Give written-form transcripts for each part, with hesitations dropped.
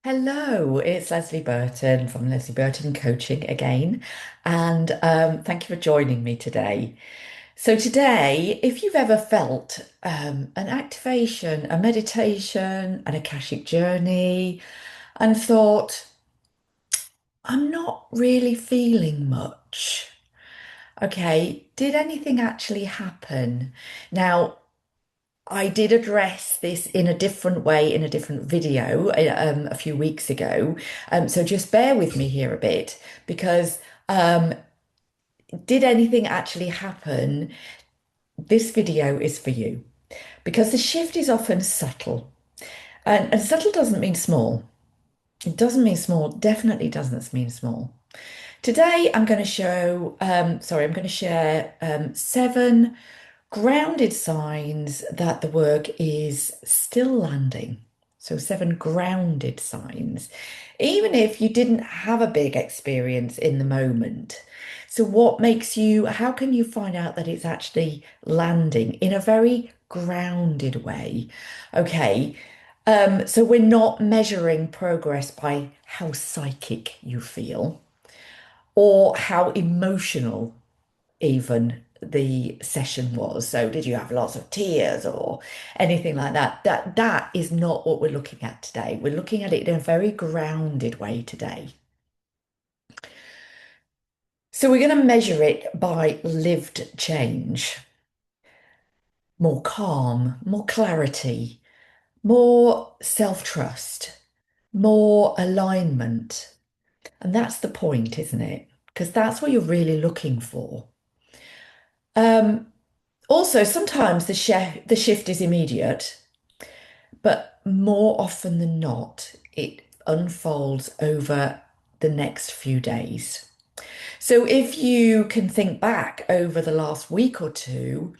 Hello, it's Leslie Burton from Leslie Burton Coaching again, and thank you for joining me today. So today, if you've ever felt an activation, a meditation, an Akashic journey, and thought, I'm not really feeling much. Okay, did anything actually happen? Now, I did address this in a different way in a different video a few weeks ago. So just bear with me here a bit because um, did anything actually happen? This video is for you because the shift is often subtle. And subtle doesn't mean small. It doesn't mean small, definitely doesn't mean small. Today, I'm going to I'm going to share seven grounded signs that the work is still landing. So, seven grounded signs, even if you didn't have a big experience in the moment. So, how can you find out that it's actually landing in a very grounded way? Okay. So we're not measuring progress by how psychic you feel or how emotional even the session was. So did you have lots of tears or anything like that? That is not what we're looking at today. We're looking at it in a very grounded way today. So we're going to measure it by lived change, more calm, more clarity, more self-trust, more alignment. And that's the point, isn't it? Because that's what you're really looking for. Um, Also, sometimes the shift is immediate, but more often than not, it unfolds over the next few days. So if you can think back over the last week or two,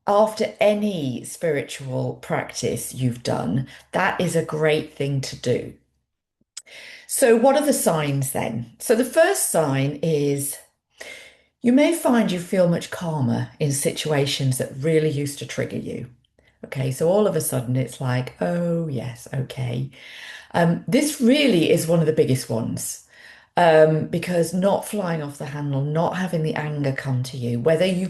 after any spiritual practice you've done, that is a great thing to do. So what are the signs then? So the first sign is you may find you feel much calmer in situations that really used to trigger you. Okay, so all of a sudden it's like, oh, yes, okay. This really is one of the biggest ones because not flying off the handle, not having the anger come to you, whether you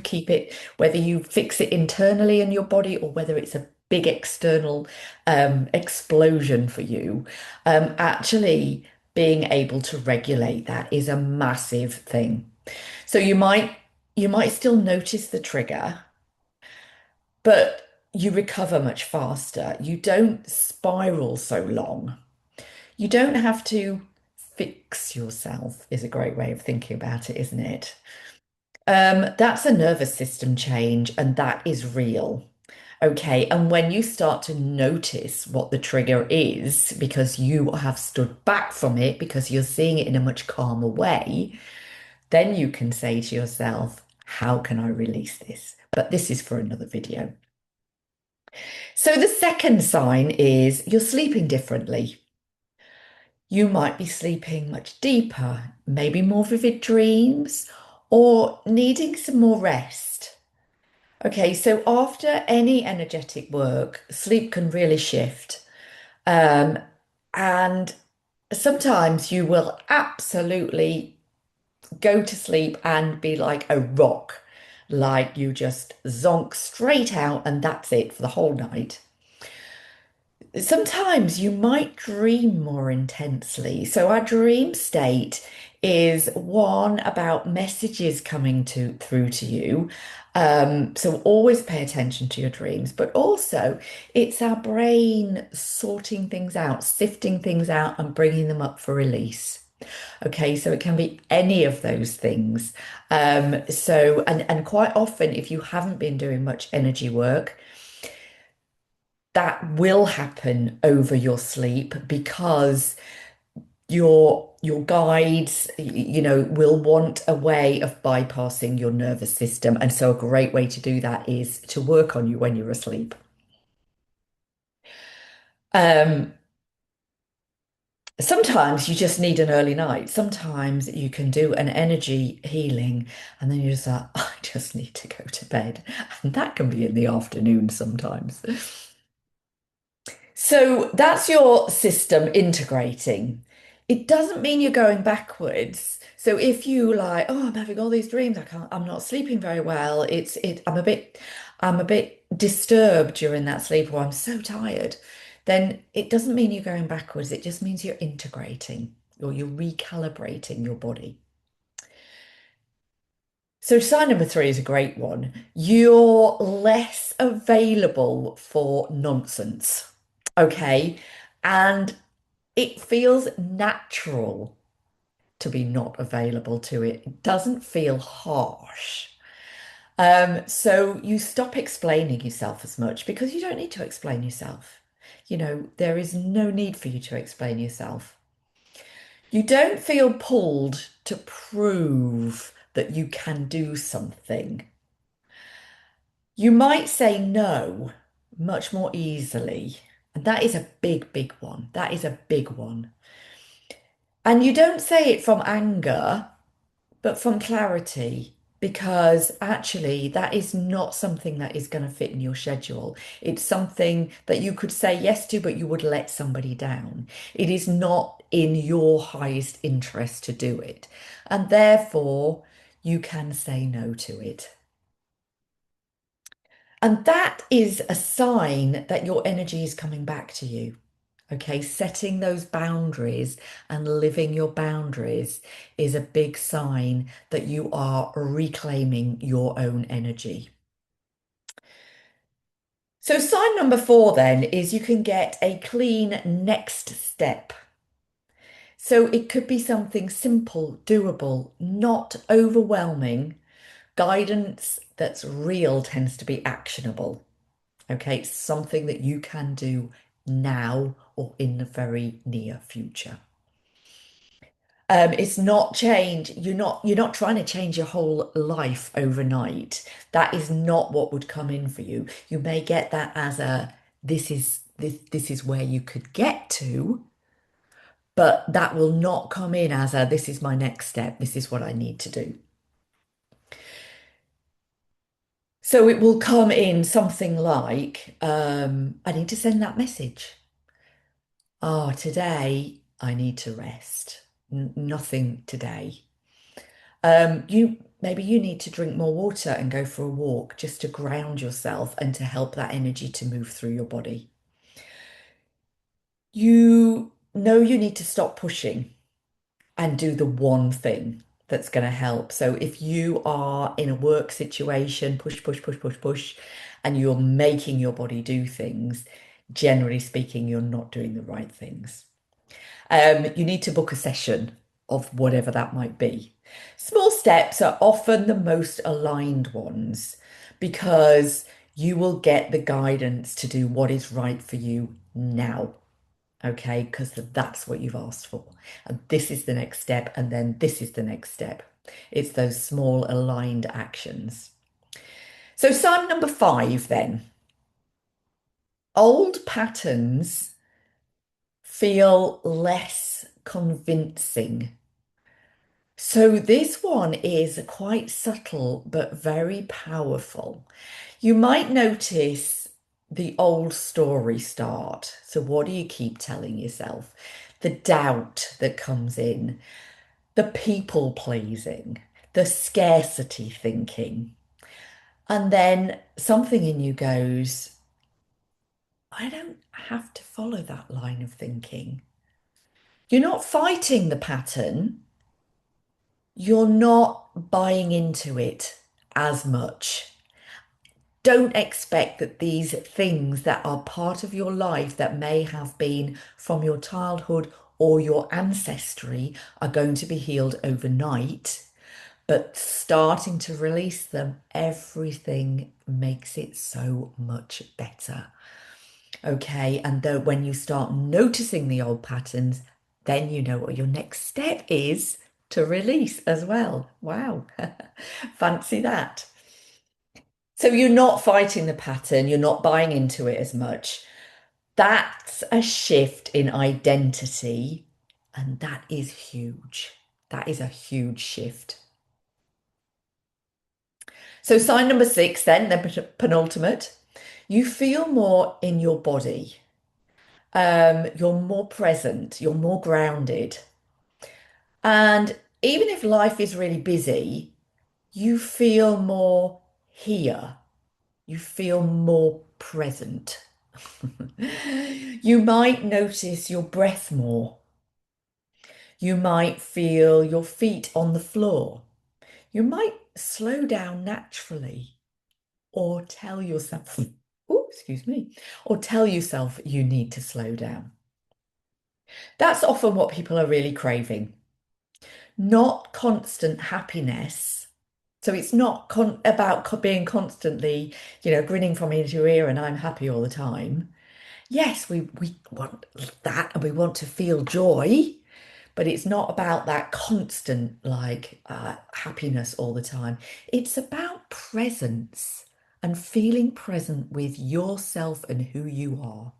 fix it internally in your body or whether it's a big external explosion for you, actually being able to regulate that is a massive thing. So you might still notice the trigger, but you recover much faster. You don't spiral so long. You don't have to fix yourself, is a great way of thinking about it, isn't it? That's a nervous system change, and that is real. Okay, and when you start to notice what the trigger is, because you have stood back from it, because you're seeing it in a much calmer way, then you can say to yourself, how can I release this? But this is for another video. So the second sign is you're sleeping differently. You might be sleeping much deeper, maybe more vivid dreams, or needing some more rest. Okay, so after any energetic work, sleep can really shift. Um, and sometimes you will absolutely go to sleep and be like a rock, like you just zonk straight out and that's it for the whole night. Sometimes you might dream more intensely. So our dream state is one about messages coming to through to you. So always pay attention to your dreams, but also it's our brain sorting things out, sifting things out and bringing them up for release. Okay, so it can be any of those things. And quite often, if you haven't been doing much energy work, that will happen over your sleep because your guides, will want a way of bypassing your nervous system. And so a great way to do that is to work on you when you're asleep. Um, Sometimes you just need an early night. Sometimes you can do an energy healing and then you're just like, I just need to go to bed. And that can be in the afternoon sometimes. So that's your system integrating. It doesn't mean you're going backwards. So if you like, oh, I'm having all these dreams, I'm not sleeping very well. I'm a bit disturbed during that sleep, or I'm so tired, then it doesn't mean you're going backwards. It just means you're integrating or you're recalibrating your body. So sign number three is a great one. You're less available for nonsense. Okay. And it feels natural to be not available to it. It doesn't feel harsh. So you stop explaining yourself as much because you don't need to explain yourself. There is no need for you to explain yourself. You don't feel pulled to prove that you can do something. You might say no much more easily. And that is a big, big one. That is a big one. And you don't say it from anger, but from clarity, because actually that is not something that is going to fit in your schedule. It's something that you could say yes to, but you would let somebody down. It is not in your highest interest to do it. And therefore, you can say no to it. And that is a sign that your energy is coming back to you. Okay, setting those boundaries and living your boundaries is a big sign that you are reclaiming your own energy. So, sign number four then is you can get a clean next step. So, it could be something simple, doable, not overwhelming. Guidance that's real tends to be actionable. Okay, it's something that you can do now or in the very near future. It's not change. You're not trying to change your whole life overnight. That is not what would come in for you. You may get that as a this is where you could get to, but that will not come in as a this is my next step. This is what I need to do. So it will come in something like, I need to send that message. Oh, today I need to rest. Nothing today. Maybe you need to drink more water and go for a walk just to ground yourself and to help that energy to move through your body. You know you need to stop pushing and do the one thing that's going to help. So if you are in a work situation, push, push, push, push, push, and you're making your body do things, generally speaking, you're not doing the right things. You need to book a session of whatever that might be. Small steps are often the most aligned ones because you will get the guidance to do what is right for you now. Okay, because that's what you've asked for. And this is the next step, and then this is the next step. It's those small aligned actions. So, sign number five then. Old patterns feel less convincing. So this one is quite subtle but very powerful. You might notice the old story start. So what do you keep telling yourself? The doubt that comes in, the people pleasing, the scarcity thinking. And then something in you goes, I don't have to follow that line of thinking. You're not fighting the pattern. You're not buying into it as much. Don't expect that these things that are part of your life that may have been from your childhood or your ancestry are going to be healed overnight. But starting to release them, everything makes it so much better. Okay. And though when you start noticing the old patterns, then you know what your next step is to release as well. Wow. Fancy that. So you're not fighting the pattern, you're not buying into it as much. That's a shift in identity, and that is huge. That is a huge shift. So, sign number six, then, the penultimate, you feel more in your body. You're more present, you're more grounded. And even if life is really busy, you feel more here. You feel more present. You might notice your breath more. You might feel your feet on the floor. You might slow down naturally or tell yourself, oh, excuse me, or tell yourself you need to slow down. That's often what people are really craving, not constant happiness. So it's not about being constantly, grinning from ear to ear and I'm happy all the time. Yes, we want that and we want to feel joy, but it's not about that constant happiness all the time. It's about presence and feeling present with yourself and who you are.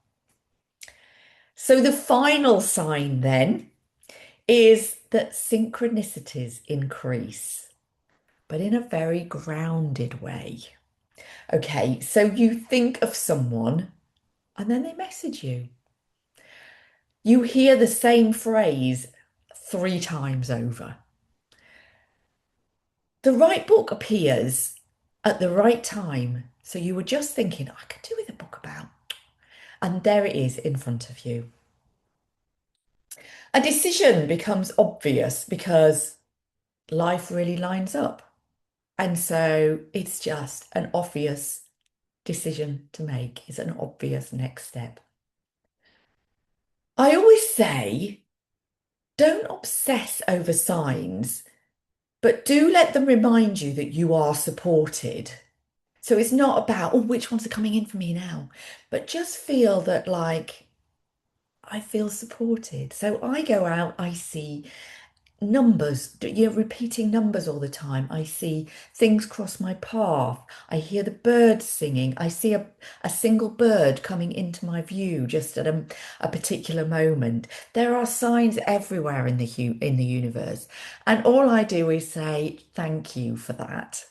So the final sign then is that synchronicities increase, but in a very grounded way. Okay, so you think of someone and then they message you. You hear the same phrase 3 times over. The right book appears at the right time. So you were just thinking, I could do with a book about. And there it is in front of you. A decision becomes obvious because life really lines up. And so it's just an obvious decision to make. It's an obvious next step. I always say, don't obsess over signs, but do let them remind you that you are supported. So it's not about, oh, which ones are coming in for me now? But just feel that, like, I feel supported. So I go out, I see numbers, you're repeating numbers all the time. I see things cross my path. I hear the birds singing. I see a single bird coming into my view just at a particular moment. There are signs everywhere in the universe. And all I do is say, thank you for that.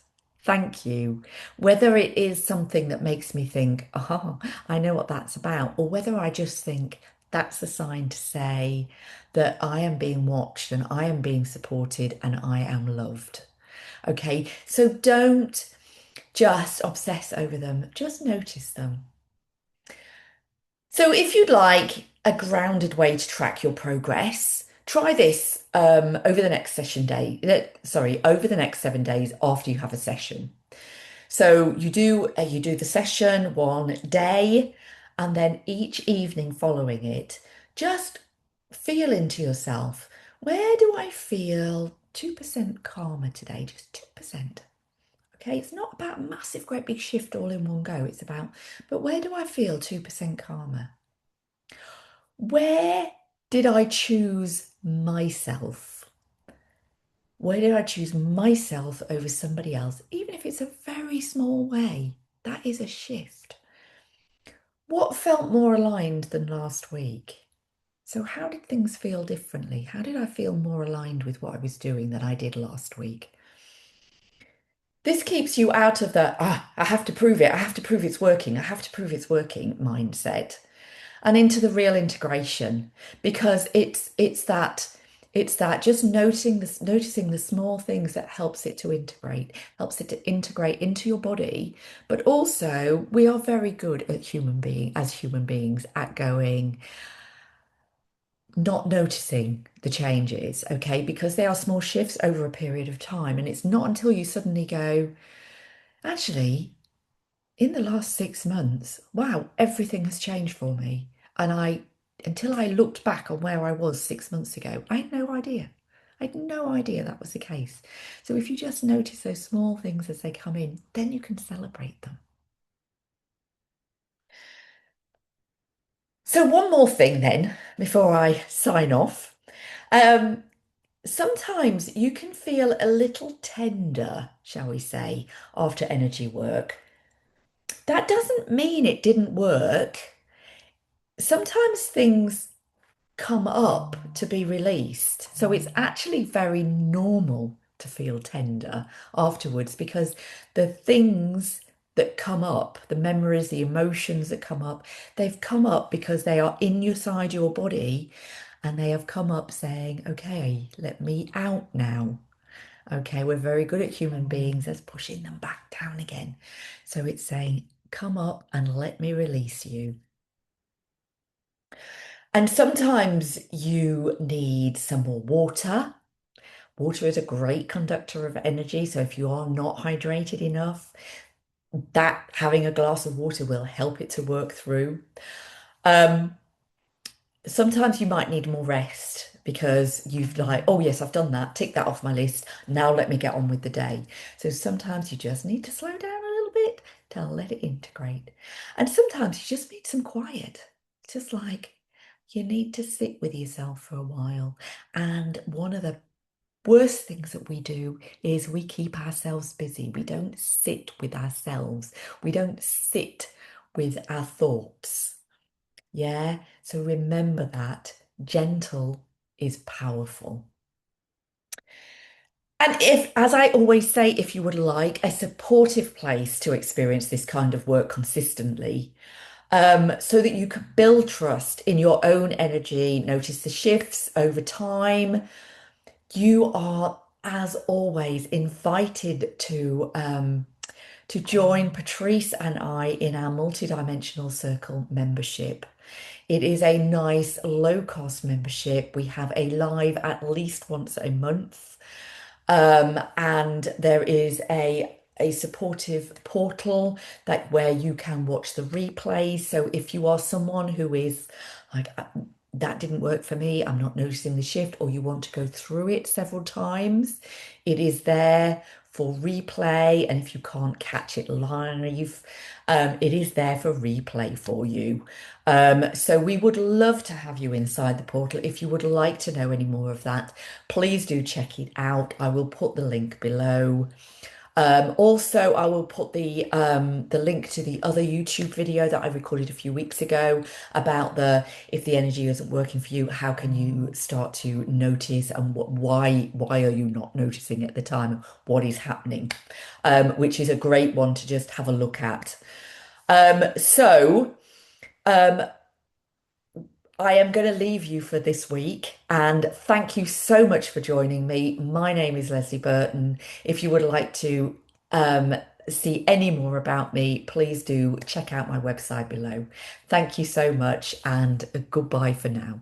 Thank you. Whether it is something that makes me think, oh, I know what that's about, or whether I just think that's a sign to say that I am being watched and I am being supported and I am loved. Okay, so don't just obsess over them, just notice them. So if you'd like a grounded way to track your progress, try this over the next over the next 7 days after you have a session. So you do the session one day, and then each evening following it, just feel into yourself. Where do I feel 2% calmer today? Just 2%. Okay, it's not about a massive, great big shift all in one go. It's about, but where do I feel 2% calmer? Where did I choose myself? Where did I choose myself over somebody else? Even if it's a very small way, that is a shift. What felt more aligned than last week? So, how did things feel differently? How did I feel more aligned with what I was doing than I did last week? This keeps you out of the, I have to prove it, I have to prove it's working, I have to prove it's working mindset and into the real integration because it's that just noticing the small things that helps it to integrate into your body. But also we are very good at human beings at going not noticing the changes, okay, because they are small shifts over a period of time. And it's not until you suddenly go, actually, in the last 6 months, wow, everything has changed for me. And until I looked back on where I was 6 months ago, I had no idea. I had no idea that was the case. So if you just notice those small things as they come in, then you can celebrate them. So one more thing then, before I sign off. Um, Sometimes you can feel a little tender, shall we say, after energy work. That doesn't mean it didn't work. Sometimes things come up to be released. So it's actually very normal to feel tender afterwards because the things that come up, the memories, the emotions that come up, they've come up because they are inside your body and they have come up saying, okay, let me out now. Okay, we're very good at human beings as pushing them back down again. So it's saying, come up and let me release you. And sometimes you need some more water. Water is a great conductor of energy. So if you are not hydrated enough, that having a glass of water will help it to work through. Um, Sometimes you might need more rest because you've like, oh yes, I've done that, tick that off my list. Now let me get on with the day. So sometimes you just need to slow down a little bit to let it integrate. And sometimes you just need some quiet. Just like you need to sit with yourself for a while. And one of the worst things that we do is we keep ourselves busy. We don't sit with ourselves. We don't sit with our thoughts. Yeah, so remember that gentle is powerful. And if, as I always say, if you would like a supportive place to experience this kind of work consistently, so that you can build trust in your own energy, notice the shifts over time, you are, as always, invited to join Patrice and I in our multidimensional circle membership. It is a nice low cost membership. We have a live at least once a month. And there is a supportive portal that where you can watch the replays. So if you are someone who is like that didn't work for me, I'm not noticing the shift, or you want to go through it several times, it is there for replay. And if you can't catch it live, it is there for replay for you. So we would love to have you inside the portal. If you would like to know any more of that, please do check it out. I will put the link below. Also, I will put the link to the other YouTube video that I recorded a few weeks ago about the if the energy isn't working for you, how can you start to notice and why are you not noticing at the time? What is happening? Which is a great one to just have a look at. So. Um, I am going to leave you for this week and thank you so much for joining me. My name is Leslie Burton. If you would like to um, see any more about me, please do check out my website below. Thank you so much and goodbye for now.